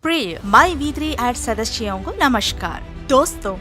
प्रिय माई V3 add सदस्यों को नमस्कार। दोस्तों,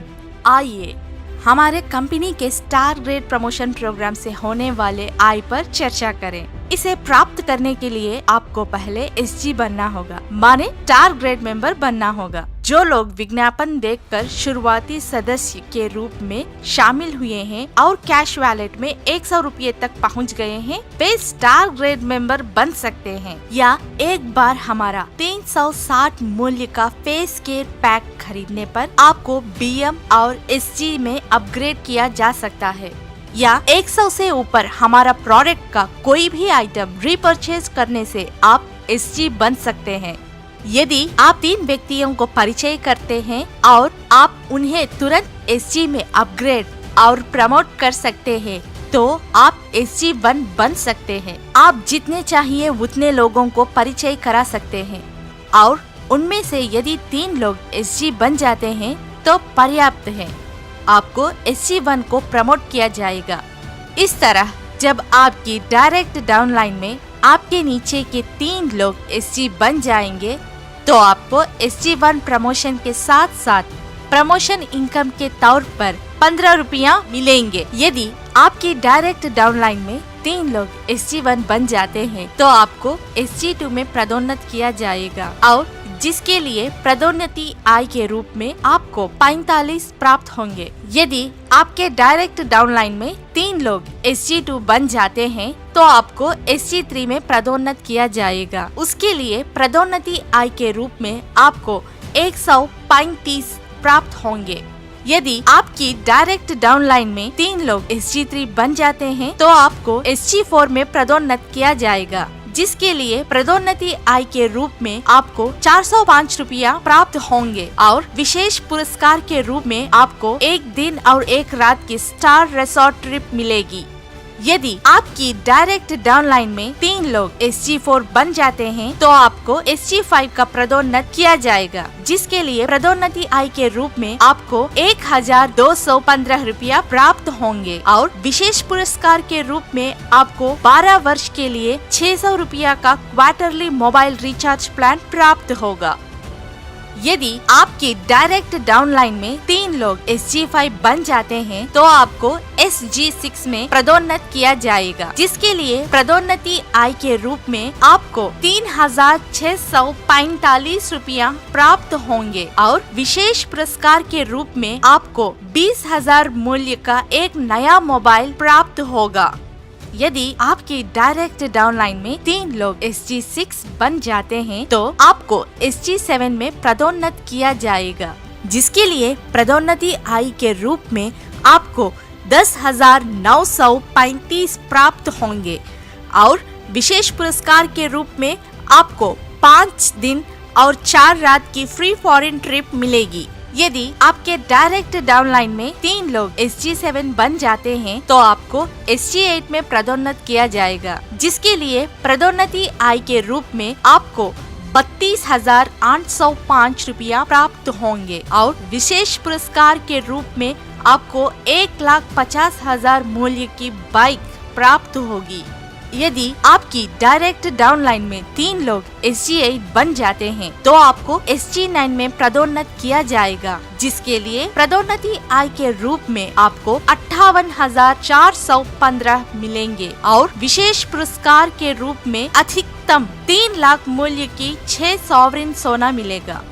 आइए हमारे कंपनी के स्टार ग्रेड प्रमोशन प्रोग्राम से होने वाले आय पर चर्चा करें। इसे प्राप्त करने के लिए आपको पहले SG बनना होगा, माने स्टार ग्रेड मेंबर बनना होगा। जो लोग विज्ञापन देखकर शुरुआती सदस्य के रूप में शामिल हुए हैं और कैश वॉलेट में 100 रुपये तक पहुंच गए हैं, वे स्टार ग्रेड मेंबर बन सकते हैं। या एक बार हमारा 360 मूल्य का फेस केयर पैक खरीदने पर आपको BM और SG में अपग्रेड किया जा सकता है। या 100 से ऊपर हमारा प्रोडक्ट का कोई भी आइटम रीपरचेज करने से आप SG बन सकते हैं। यदि आप 3 व्यक्तियों को परिचय करते हैं और आप उन्हें तुरंत SG में अपग्रेड और प्रमोट कर सकते हैं, तो आप SG1 बन सकते हैं। आप जितने चाहिए उतने लोगों को परिचय करा सकते हैं और उनमें से यदि 3 लोग SG बन जाते हैं तो पर्याप्त है। आपको SG1 को प्रमोट किया जाएगा। इस तरह जब आपकी डायरेक्ट डाउनलाइन में आपके नीचे के 3 लोग SG बन जाएंगे, तो आपको SG1 प्रमोशन के साथ साथ प्रमोशन इनकम के तौर पर 15 रुपया मिलेंगे। यदि आपकी डायरेक्ट डाउनलाइन में 3 लोग SG1 बन जाते हैं, तो आपको SG2 में पदोन्नत किया जाएगा और जिसके लिए पदोन्नति आय के रूप में आपको 45 प्राप्त होंगे। यदि आपके डायरेक्ट डाउनलाइन में 3 लोग SG2 बन जाते हैं, तो आपको SG3 में पदोन्नत किया जाएगा। उसके लिए पदोन्नति आय के रूप में आपको 135 प्राप्त होंगे। यदि आपकी डायरेक्ट डाउनलाइन में 3 लोग SG3 बन जाते हैं, तो आपको SG4 में पदोन्नत किया जाएगा, जिसके लिए पदोन्नति आय के रूप में आपको 405 रुपया प्राप्त होंगे और विशेष पुरस्कार के रूप में आपको 1 दिन और 1 रात की स्टार रिसोर्ट ट्रिप मिलेगी। यदि आपकी डायरेक्ट डाउनलाइन में 3 लोग SG4 बन जाते हैं, तो आपको SG5 का पदोन्नत किया जाएगा, जिसके लिए पदोन्नति आय के रूप में आपको 1215 रुपया प्राप्त होंगे और विशेष पुरस्कार के रूप में आपको 12 वर्ष के लिए 600 रुपया का क्वार्टरली मोबाइल रिचार्ज प्लान प्राप्त होगा। यदि आपकी डायरेक्ट डाउनलाइन में 3 लोग SG5 बन जाते हैं, तो आपको SG6 में पदोन्नत किया जाएगा, जिसके लिए पदोन्नति आय के रूप में आपको 3645 रुपया प्राप्त होंगे और विशेष पुरस्कार के रूप में आपको 20,000 मूल्य का एक नया मोबाइल प्राप्त होगा। यदि आपकी डायरेक्ट डाउनलाइन में 3 लोग SG6 बन जाते हैं, तो आपको SG7 में पदोन्नत किया जाएगा, जिसके लिए पदोन्नति आय के रूप में आपको 10,935 प्राप्त होंगे और विशेष पुरस्कार के रूप में आपको 5 दिन और 4 रात की फ्री फॉरेन ट्रिप मिलेगी। यदि आपके डायरेक्ट डाउनलाइन में 3 लोग SG7 बन जाते हैं, तो आपको SG8 में पदोन्नत किया जाएगा, जिसके लिए पदोन्नति आय के रूप में आपको 32,805 रुपया प्राप्त होंगे और विशेष पुरस्कार के रूप में आपको 1,50,000 मूल्य की बाइक प्राप्त होगी। यदि आपकी डायरेक्ट डाउनलाइन में 3 लोग SG8 बन जाते हैं, तो आपको SG9 में पदोन्नत किया जाएगा, जिसके लिए पदोन्नति आय के रूप में आपको 58,415 मिलेंगे और विशेष पुरस्कार के रूप में अधिकतम 3 लाख मूल्य की 6 सॉवरेन सोना मिलेगा।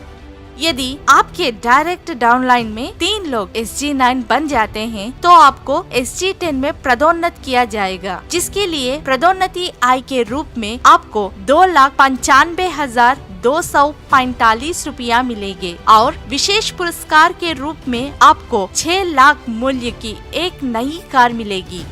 यदि आपके डायरेक्ट डाउनलाइन में 3 लोग SG9 बन जाते हैं, तो आपको SG10 में पदोन्नत किया जाएगा, जिसके लिए पदोन्नति आय के रूप में आपको 2,95,245 रुपया मिलेंगे और विशेष पुरस्कार के रूप में आपको 6 लाख मूल्य की एक नई कार मिलेगी।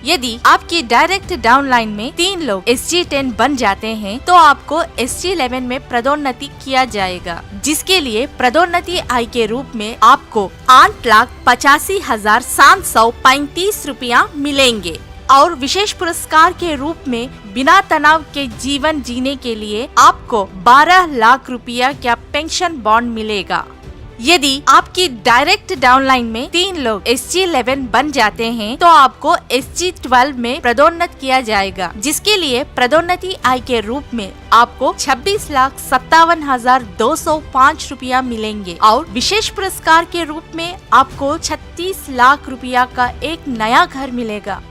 यदि आपकी डायरेक्ट डाउनलाइन में 3 लोग SG10 बन जाते हैं, तो आपको SG11 में पदोन्नति किया जाएगा, जिसके लिए पदोन्नति आय के रूप में आपको 8,85,735 रुपया मिलेंगे और विशेष पुरस्कार के रूप में बिना तनाव के जीवन जीने के लिए आपको 12 लाख रुपया का पेंशन बॉन्ड मिलेगा। यदि आपकी डायरेक्ट डाउनलाइन में 3 लोग SG11 बन जाते हैं तो आपको SG12 में पदोन्नत किया जाएगा, जिसके लिए पदोन्नति आय के रूप में आपको 26,57,205 रुपया मिलेंगे और विशेष पुरस्कार के रूप में आपको 36 लाख रुपया का एक नया घर मिलेगा।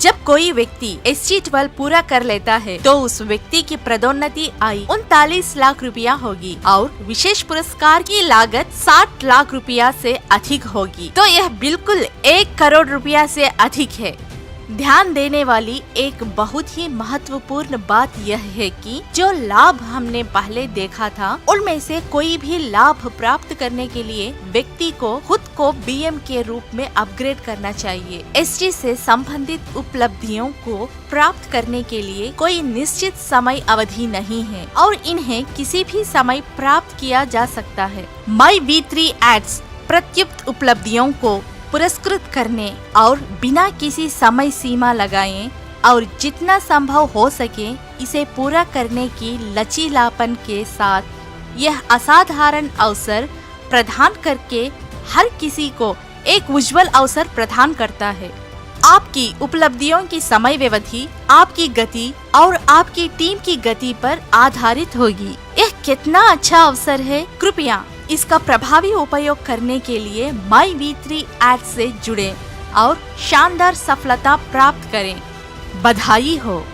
जब कोई व्यक्ति SG12 पूरा कर लेता है तो उस व्यक्ति की पदोन्नति आय 39 लाख रुपया होगी और विशेष पुरस्कार की लागत 60 लाख रुपया से अधिक होगी। तो यह बिल्कुल 1 करोड़ रुपया से अधिक है। ध्यान देने वाली एक बहुत ही महत्वपूर्ण बात यह है कि जो लाभ हमने पहले देखा था उनमें से कोई भी लाभ प्राप्त करने के लिए व्यक्ति को खुद को BM के रूप में अपग्रेड करना चाहिए। SG से संबंधित उपलब्धियों को प्राप्त करने के लिए कोई निश्चित समय अवधि नहीं है और इन्हें किसी भी समय प्राप्त किया जा सकता है। MyV3 एड्स प्रत्युक्त उपलब्धियों को पुरस्कृत करने और बिना किसी समय सीमा लगाए और जितना संभव हो सके इसे पूरा करने की लचीलापन के साथ यह असाधारण अवसर प्रदान करके हर किसी को एक उज्जवल अवसर प्रदान करता है। आपकी उपलब्धियों की समय व्यवधि आपकी गति और आपकी टीम की गति पर आधारित होगी। यह कितना अच्छा अवसर है। कृपया इसका प्रभावी उपयोग करने के लिए MyV3 एड्स से जुड़ें और शानदार सफलता प्राप्त करें। बधाई हो।